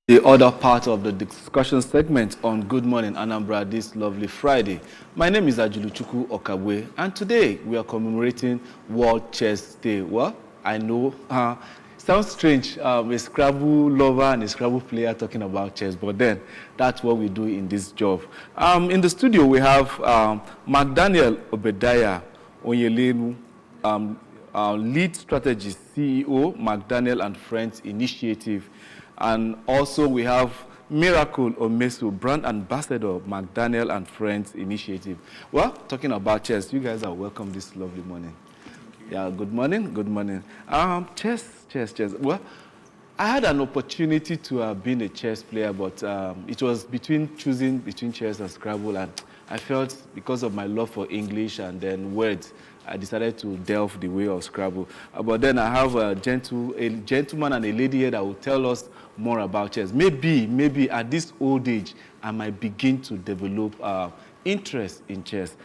The other part of the discussion segment on Good Morning Anambra this lovely Friday. My name is Ajuluchuku Okabwe, and today we are commemorating World Chess Day. Well, I know, sounds strange, a Scrabble lover and a Scrabble player talking about chess, but then that's what we do in this job. In the studio, we have McDaniel Obediah Onyelenu, lead strategist, CEO, McDaniel and Friends Initiative. And also we have Miracle Omesu, brand ambassador, McDaniel and Friends Initiative. Well, talking about chess, you guys are welcome this lovely morning. Yeah, good morning, good morning. Chess. Well, I had an opportunity to have been a chess player, but it was choosing between chess and Scrabble, and I felt because of my love for English and then words, I decided to delve the way of Scrabble. But then I have a gentleman and a lady here that will tell us more about chess. Maybe at this old age, I might begin to develop interest in chess.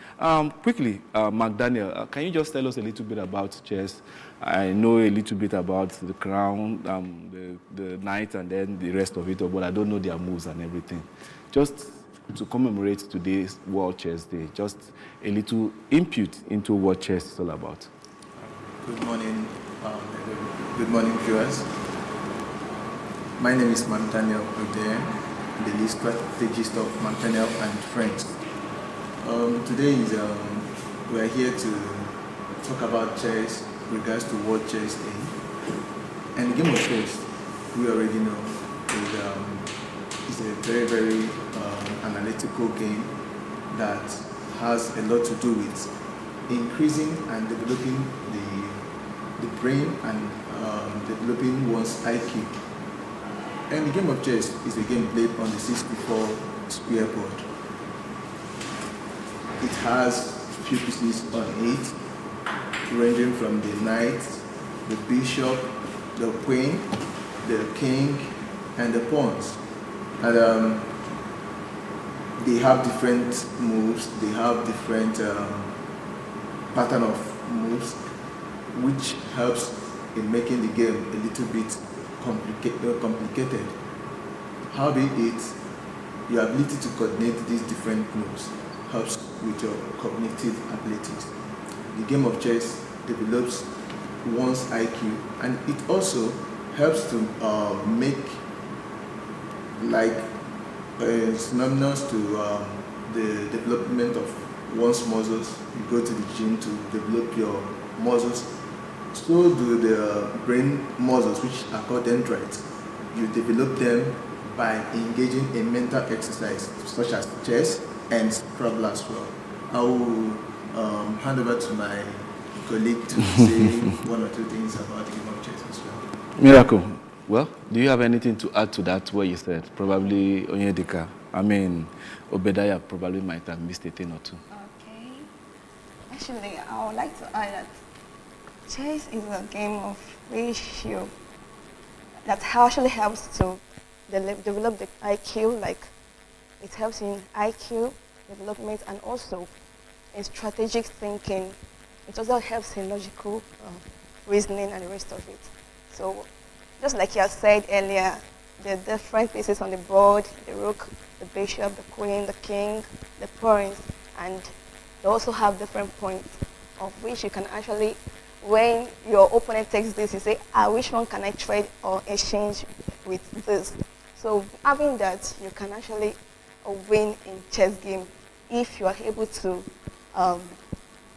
Quickly, McDaniel, can you just tell us a little bit about chess? I know a little bit about the crown, the knight, and then the rest of it, but I don't know their moves and everything. Just to commemorate today's World Chess Day, just a little input into what chess is all about. Good morning, viewers. My name is McDaniel Obediah, the lead strategist of McDaniel and Friends. Today we are here to talk about chess with regards to World Chess Day. And the game of chess, we already know, is a very, very analytical game that has a lot to do with increasing and developing the brain and developing one's IQ. And the game of chess is a game played on the 64 square board. It has few pieces on it, ranging from the knight, the bishop, the queen, the king, and the pawns. And they have different moves, they have different pattern of moves, which helps in making the game a little bit complicated. Howbeit, your ability to coordinate these different moves helps with your cognitive abilities. The game of chess develops one's IQ, and it also helps to make synonymous to the development of one's muscles. You go to the gym to develop your muscles. So do the brain muscles, which are called dendrites. You develop them by engaging in mental exercise, such as chess and Scrabble as well. I will hand over to my colleague to say one or two things about the game of chess as well. Miracle, well, do you have anything to add to that, what you said? Probably Obediah probably might have missed a thing or two. Okay. Actually, I would like to add that chess is a game of ratio that actually helps to develop the IQ, like it helps in IQ development and also in strategic thinking. It also helps in logical reasoning and the rest of it. So, just like you had said earlier, the different pieces on the board, the rook, the bishop, the queen, the king, the pawns, and they also have different points of which you can actually, when your opponent takes this, you say, which one can I trade or exchange with this? So having that, you can actually win in chess game if you are able to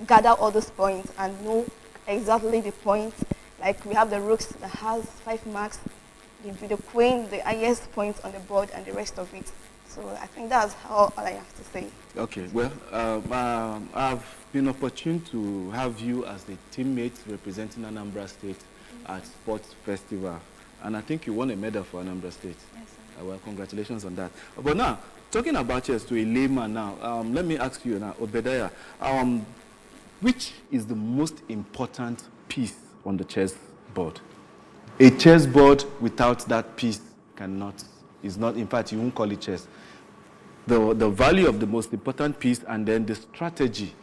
gather all those points and know exactly the points. Like we have the rooks that has 5 marks, the queen, the highest point on the board, and the rest of it. So I think that's all I have to say. Okay, well, I've been opportune to have you as the teammate representing Anambra State at Sports Festival. And I think you won a medal for Anambra State. Yes, sir. Well, congratulations on that. But now, talking about chess to a layman now, let me ask you now, Obediah, which is the most important piece on the chess board? A chess board without that piece is not, in fact, you won't call it chess. The value of the most important piece and then the strategy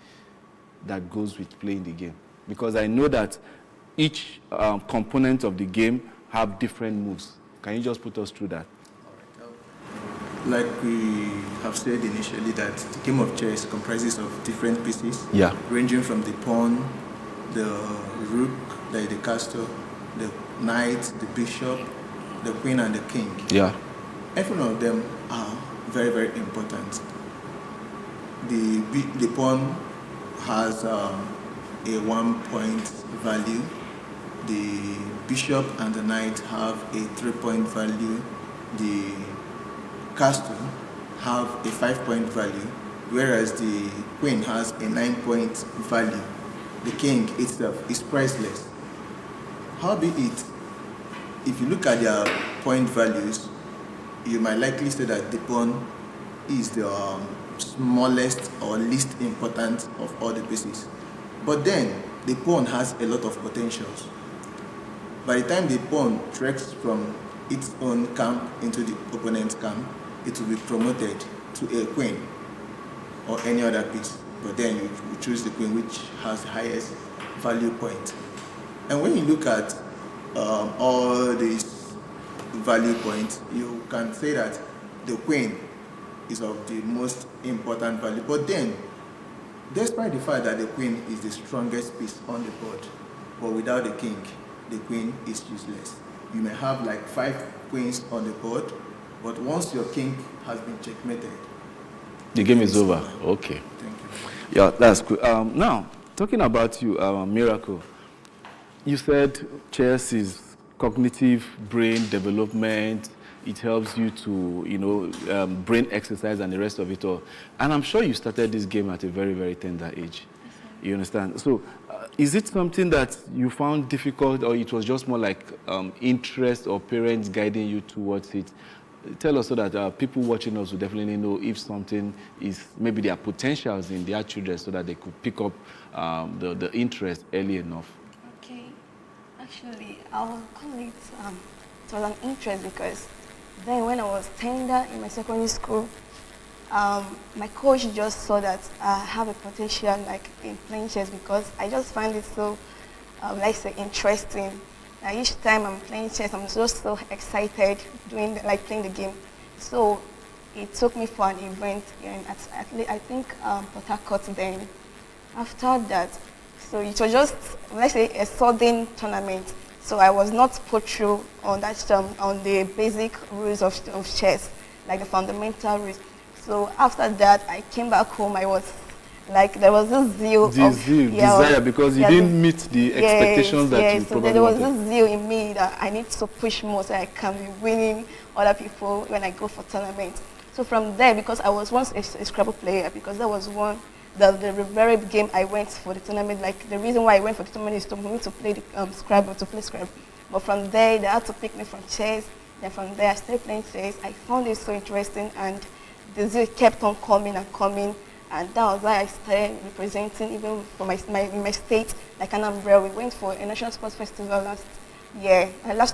that goes with playing the game. Because I know that each component of the game have different moves. Can you just put us through that? All Like we have said initially, that the game of chess comprises of different pieces, Yeah. ranging from the pawn, the rook, like the castle, the knight, the bishop, the queen, and the king. Yeah. Every one of them are very, very important. The pawn has a 1 point value. The bishop and the knight have a 3 point value. The castle have a 5 point value, whereas the queen has a 9 point value. The king itself is priceless. Howbeit, if you look at their point values, you might likely say that the pawn is the smallest or least important of all the pieces. But then, the pawn has a lot of potentials. By the time the pawn treks from its own camp into the opponent's camp, it will be promoted to a queen or any other piece. But then you choose the queen, which has highest value point. And when you look at all these value points, you can say that the queen is of the most important value. But then, despite the fact that the queen is the strongest piece on the board, but without the king, the queen is useless. You may have like 5 queens on the board, but once your king has been checkmated, The game is over. Okay. Thank you. Yeah, that's good. Now, talking about you, Miracle, you said chess is cognitive brain development. It helps you to, brain exercise and the rest of it all. And I'm sure you started this game at a very, very tender age. You understand? So, is it something that you found difficult, or it was just more like interest or parents guiding you towards it? Tell us so that people watching us will definitely know if something is, maybe there are potentials in their children so that they could pick up the interest early enough. Okay. Actually, I'll call it, it was an interest because then when I was tender in my secondary school, my coach just saw that I have a potential like in playing chess because I just find it so, let's say, interesting. Each time I'm playing chess, I'm just so excited playing the game. So it took me for an event I think Port Harcourt then. After that, so it was just, let's say, a sudden tournament. So I was not put through on that on the basic rules of chess, like the fundamental rules. So after that, I came back home. I was like, there was this zeal. Desire, because you didn't meet the expectations that you so probably there was wanted. this zeal in me that I need to push more so I can be winning other people when I go for tournaments. So from there, because I was once a Scrabble player, because that was the very game I went for the tournament. Like the reason why I went for the tournament is for me to play the Scrabble, to play Scrabble. But from there, they had to pick me from chess. Then from there, I started playing chess. I found it so interesting, and the zeal kept on coming and coming. And that was why I started representing even for my state, like Anambra. We went for a national sports festival last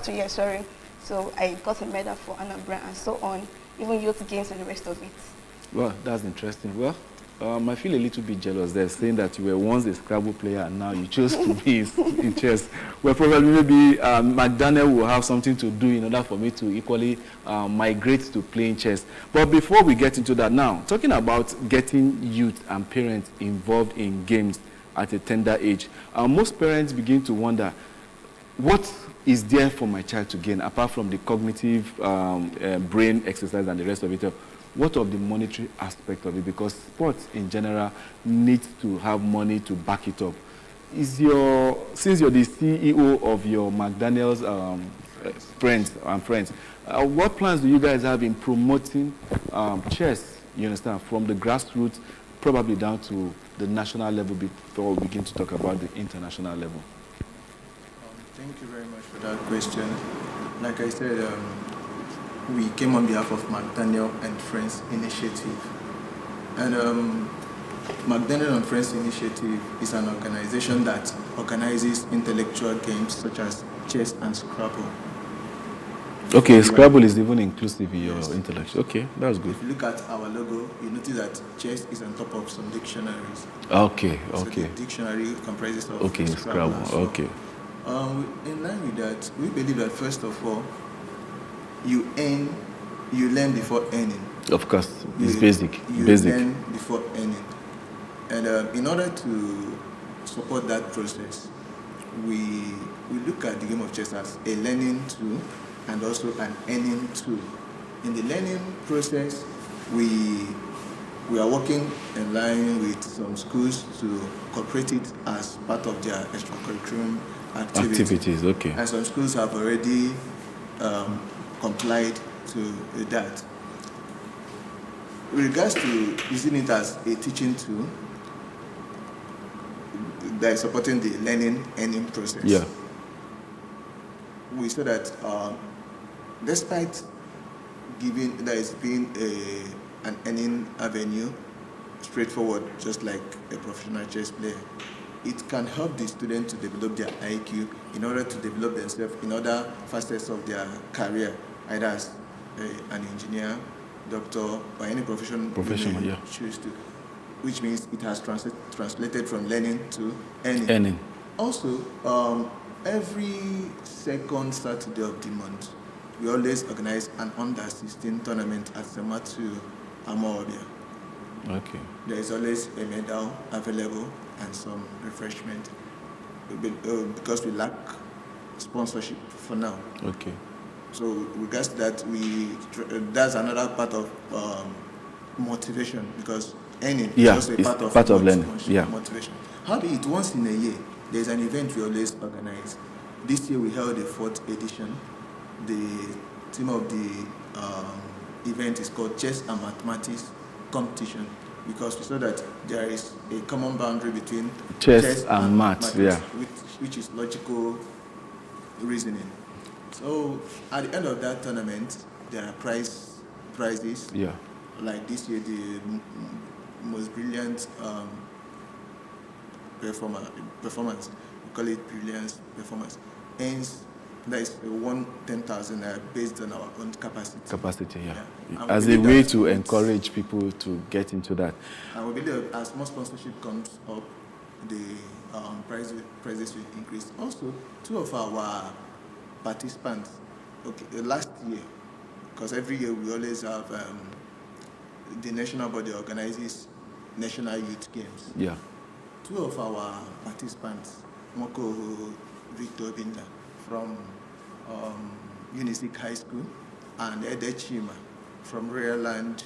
2 years, sorry. So I got a medal for Anambra and so on, even youth games and the rest of it. Well, that's interesting. Well, I feel a little bit jealous there, saying that you were once a Scrabble player and now you chose to be in chess. Well, probably maybe McDaniel will have something to do in order for me to equally migrate to playing chess. But before we get into that now, talking about getting youth and parents involved in games at a tender age, most parents begin to wonder, what is there for my child to gain apart from the cognitive brain exercise and the rest of it? What of the monetary aspect of it? Because sports in general needs to have money to back it up. Since you're the CEO of your McDaniel's friends, what plans do you guys have in promoting chess, you understand, from the grassroots probably down to the national level before we begin to talk about the international level? Thank you very much for that question. Like I said, we came on behalf of McDaniel and Friends Initiative. And McDaniel and Friends Initiative is an organization that organizes intellectual games such as chess and Scrabble. Okay, Scrabble is even inclusive in your intellectual. Okay, that's good. If you look at our logo, you notice that chess is on top of some dictionaries. Okay. So the dictionary comprises of Scrabble. Okay. In line with that, we believe that first of all, you earn you learn before earning. Of course, it's You- basic. You Basic. learn before earning. And in order to support that process, we look at the game of chess as a learning tool and also an earning tool. In the learning process, we are working in line with some schools to incorporate it as part of their extracurriculum Activities, okay. And some schools have already complied to that. With regards to using it as a teaching tool that is supporting the learning earning process, Yeah. we saw that despite giving that is being an earning avenue, straightforward, just like a professional chess player, it can help the student to develop their IQ in order to develop themselves in other facets of their career, either as an engineer, doctor, or any profession you may choose to, which means it has translated from learning to earning. Also, every second Saturday of the month, we always organize an under-16 tournament at Sematu Amawabia. Okay. There is always a medal available and some refreshment because we lack sponsorship for now. Okay. So regards to that, that's another part of motivation, because earning is also a part of learning. Yeah. Motivation. How be it, once in a year, there's an event we always organize. This year we held the 4th edition. The theme of the event is called Chess and Mathematics Competition, because we saw that there is a common boundary between chess and maths, which is logical reasoning. So at the end of that tournament, there are prizes. Yeah. Like this year, the most brilliant performance, we call it brilliance performance, ends. That is won 10,000 based on our own capacity. Yeah. As a way to encourage people to get into that. And we believe as more sponsorship comes up, the prices will increase. Also, 2 of our participants, last year, because every year we always have the national body organizes national youth games. Yeah. 2 of our participants, Moko Victor Binda from Unisik High School and Ede Chima from Royal Land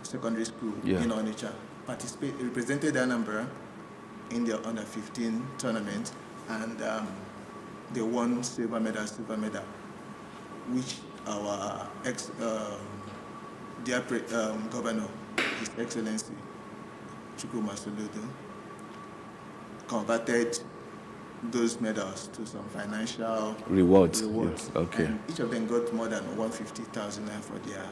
Secondary School in Onitsha, represented Anambra in their under 15 tournament, and they won silver medal, which our dear Governor, His Excellency Chukwuma Soludo, converted those medals to some financial rewards. Yes. Okay. And each of them got more than 150,000 for their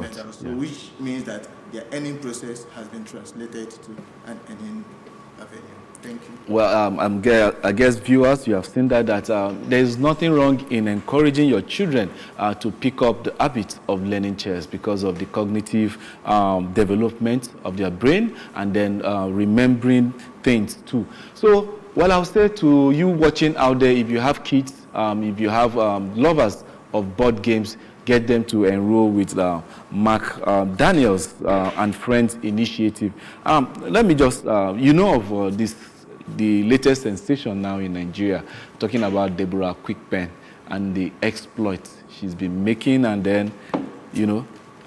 medals, which means that their earning process has been translated to an earning avenue. Thank you. Well, I guess viewers, you have seen that there is nothing wrong in encouraging your children to pick up the habit of learning chess because of the cognitive development of their brain, and then remembering things too. So, well, I'll say to you watching out there, if you have kids, if you have lovers of board games, get them to enroll with Mark Daniels and Friends Initiative. Let me just, of the latest sensation now in Nigeria, talking about Deborah Quickpen and the exploits she's been making, and then,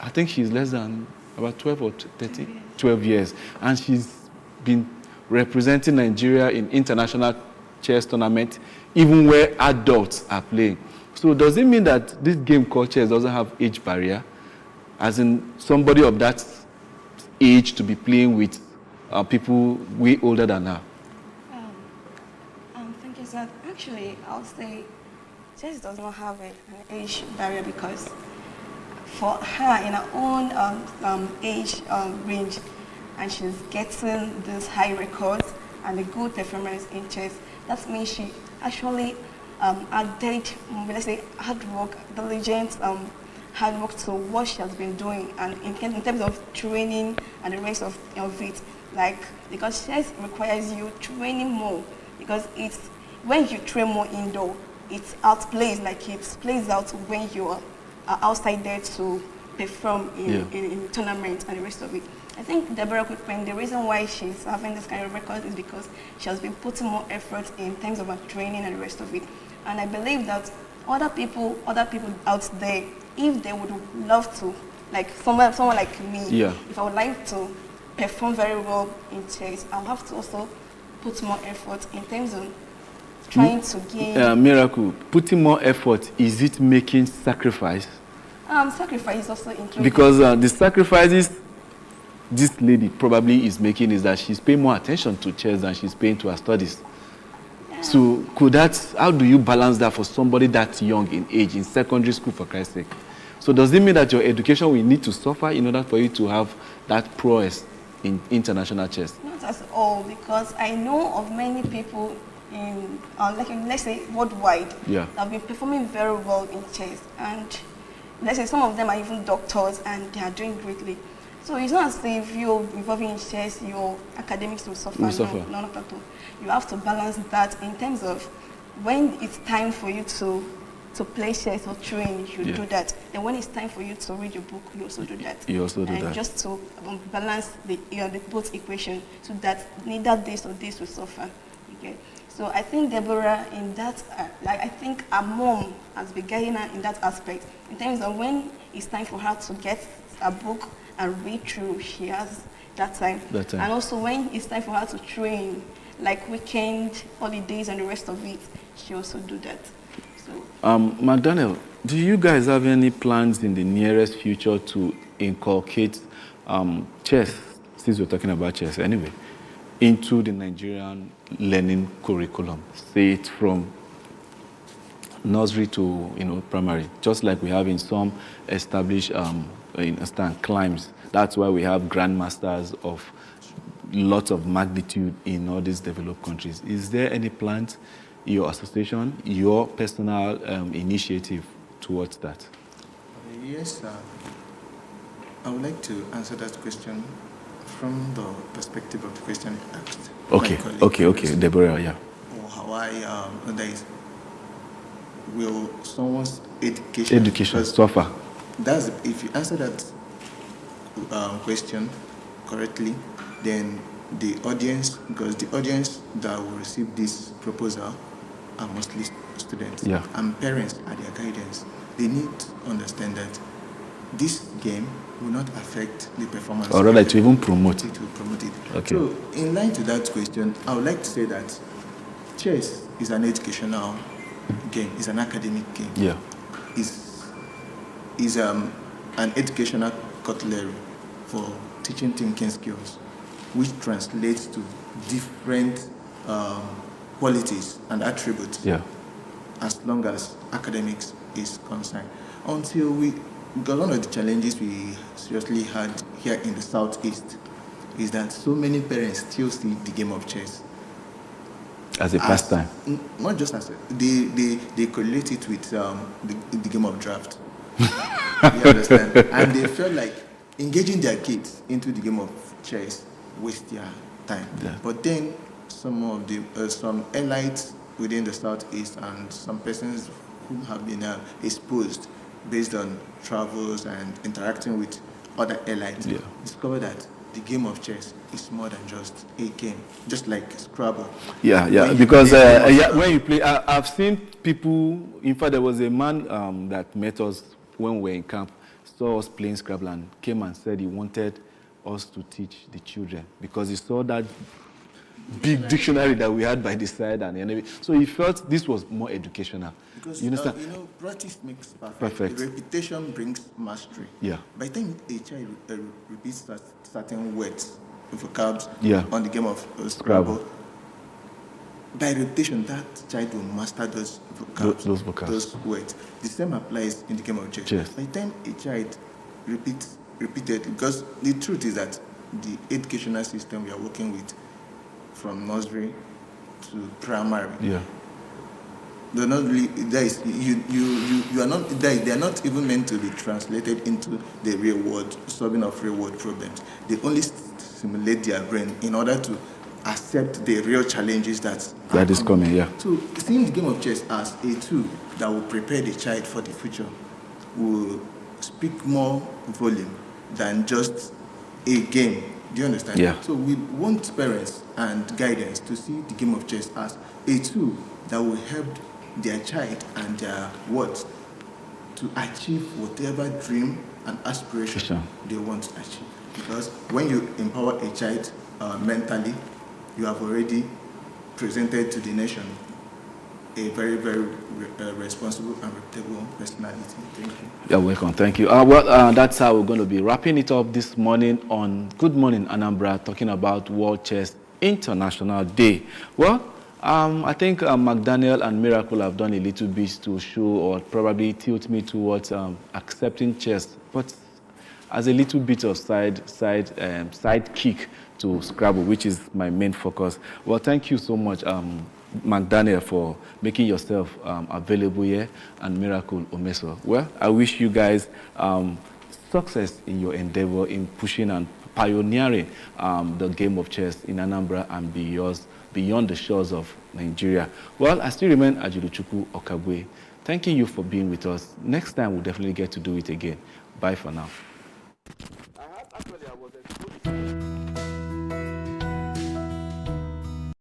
I think she's less than about 12 or 13, 12 years, and she's been representing Nigeria in international chess tournaments, even where adults are playing. So does it mean that this game called chess doesn't have age barrier? As in somebody of that age to be playing with people way older than her? Thank you, sir. Actually, I'll say chess does not have an age barrier, because for her, in her own age range, and she's getting these high records and a good performance in chess, that means she actually added, let's say, hard work, diligent hard work to what she has been doing, and in terms of training and the rest of it, because chess requires you training more, because it's when you train more indoor, it outplays, it plays out when you are outside there to perform in tournaments and the rest of it. I think Deborah Quickpen, the reason why she's having this kind of record is because she has been putting more effort in terms of her training and the rest of it. And I believe that other people out there, if they would love to, like someone like me, if I would like to perform very well in chess, I'll have to also put more effort in terms of trying to gain. Miracle, putting more effort, is it making sacrifice? Sacrifice is also included. Because the sacrifices this lady probably is making is that she's paying more attention to chess than she's paying to her studies. Yeah. So how do you balance that for somebody that young in age, in secondary school, for Christ's sake? So does it mean that your education will need to suffer in order for you to have that prowess in international chess? Not at all, because I know of many people in, let's say, worldwide, that have been performing very well in chess. And let's say some of them are even doctors and they are doing greatly. So it's not as if you're involving in chess, your academics will suffer. No, not at all. You have to balance that in terms of when it's time for you to play chess or train, you do that. And when it's time for you to read your book, you also do that. You also do that. And just to balance the both equation so that neither this or this will suffer. Okay. So I think Deborah in that, I think her mom has been guiding her in that aspect. In terms of when it's time for her to get a book and read through, she has that time. And also when it's time for her to train, like weekend, holidays and the rest of it, she also do that. So McDaniel, do you guys have any plans in the nearest future to inculcate chess, since we're talking about chess anyway, into the Nigerian learning curriculum, say it from nursery to primary, just like we have in some established climes. That's why we have grandmasters of lots of magnitude in all these developed countries. Is there any plans, your association, your personal initiative towards that? Yes, I would like to answer that question from the perspective of the question asked. Okay, Deborah, yeah. Or how will someone's education suffer? If you answer that question correctly, then the audience, because the audience that will receive this proposal are mostly students and parents are their guidance. They need to understand that this game will not affect the performance. Or rather, to even promote it. It will promote it. Okay. So, in line to that question, I would like to say that chess is an educational game. It's an academic game. Yeah. Is an educational cutlery for teaching thinking skills, which translates to different qualities and attributes. Yeah. As long as academics is concerned, because one of the challenges we seriously had here in the Southeast is that so many parents still see the game of chess as a pastime. Not just as they correlate it with the game of draft. You understand? And they feel like engaging their kids into the game of chess waste their time. Yeah. But then some elites within the Southeast and some persons who have been exposed based on travels and interacting with other elites discover that the game of chess is more than just a game, just like Scrabble. Because when you play, I've seen people. In fact, there was a man that met us when we were in camp, saw us playing Scrabble and came and said he wanted us to teach the children because he saw that big dictionary that we had by the side and so he felt this was more educational. Because you understand? Practice makes perfect. Repetition brings mastery. Yeah. By the time a child repeats certain words, vocabs on the game of Scrabble, by repetition, that child will master those vocabs, those words. The same applies in the game of chess. By the time a child repeated, because the truth is that the educational system we are working with, from nursery to primary, they're not really. You are not. They are not even meant to be translated into the real world, solving of real world problems. They only stimulate their brain in order to accept the real challenges that is coming. Yeah. So seeing the game of chess as a tool that will prepare the child for the future will speak more volume than just a game. Do you understand? Yeah. So we want parents and guidance to see the game of chess as a tool that will help their child and their what to achieve whatever dream and aspiration Sure. they want to achieve. Because when you empower a child mentally, you have already presented to the nation a very, very responsible and reputable personality. Thank you. You're welcome. Thank you. That's how we're going to be wrapping it up this morning on Good Morning Anambra, talking about World Chess International Day. Well, I think McDaniel and Miracle have done a little bit to show or probably tilt me towards accepting chess, but as a little bit of side kick to Scrabble, which is my main focus. Well, thank you so much, McDaniel, for making yourself available here, and Miracle Omeso. Well, I wish you guys success in your endeavor in pushing and pioneering the game of chess in Anambra and beyond the shores of Nigeria. Well, I still remain Ajuluchuku Okabwe. Thanking you for being with us. Next time, we'll definitely get to do it again. Bye for now.